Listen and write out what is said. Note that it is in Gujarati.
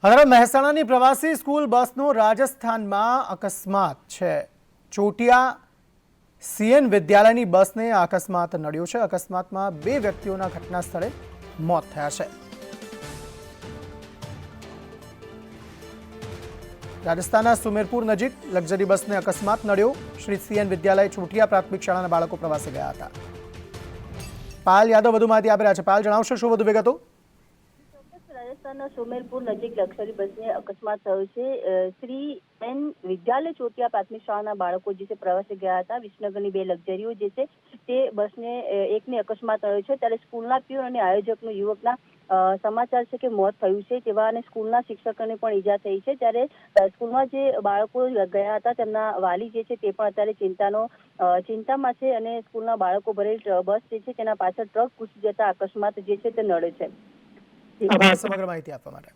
હવે મહેસાણાની પ્રવાસી સ્કૂલ બસનો રાજસ્થાનમાં અકસ્માત છે। ચોટિયા સીએન વિદ્યાલયની બસને આ અકસ્માત નડ્યો છે। અકસ્માતમાં 2 વ્યક્તિઓના ઘટના સ્થળે મોત થયા છે। રાજસ્થાનના સુમેરપુર નજીક લક્ઝરી બસને અકસ્માત નડ્યો। શ્રી સીએન વિદ્યાલય ચોટિયા પ્રાથમિક શાળાના બાળકો પ્રવાસે ગયા હતા। પાયલ યાદવ વધુ માહિતી આપી રહ્યા છે। પાયલ, જણાવશો શું વધુ વિગતો? રાજસ્થાનના સુમેરપુર નજીક લક્ઝરી બસને અકસ્માત થયો છે। શ્રી એન વિદ્યાલય ચોટિયા પ્રાથમિક શાળાના બાળકો જે છે પ્રવાસે ગયા હતા। વિસનગરની 2 લક્ઝરીઓ જે છે તે બસને એકને અકસ્માત થયો છે, ત્યારે સ્કૂલના પ્યુન અને આયોજકનું યુવકના સમાચાર છે કે મોત થયું છે તેવા અને સ્કૂલના શિક્ષકોને પણ ઈજા થઈ છે। ત્યારે સ્કૂલમાં જે બાળકો ગયા હતા તેમના વાલી જે છે તે પણ અત્યારે ચિંતામાં છે અને સ્કૂલના બાળકો ભરેલ બસ જે છે તેના પાછળ ટ્રક ઘૂસી જતા અકસ્માત જે છે તે નડે છે। આભાર સમગ્ર માહિતી આપવા માટે।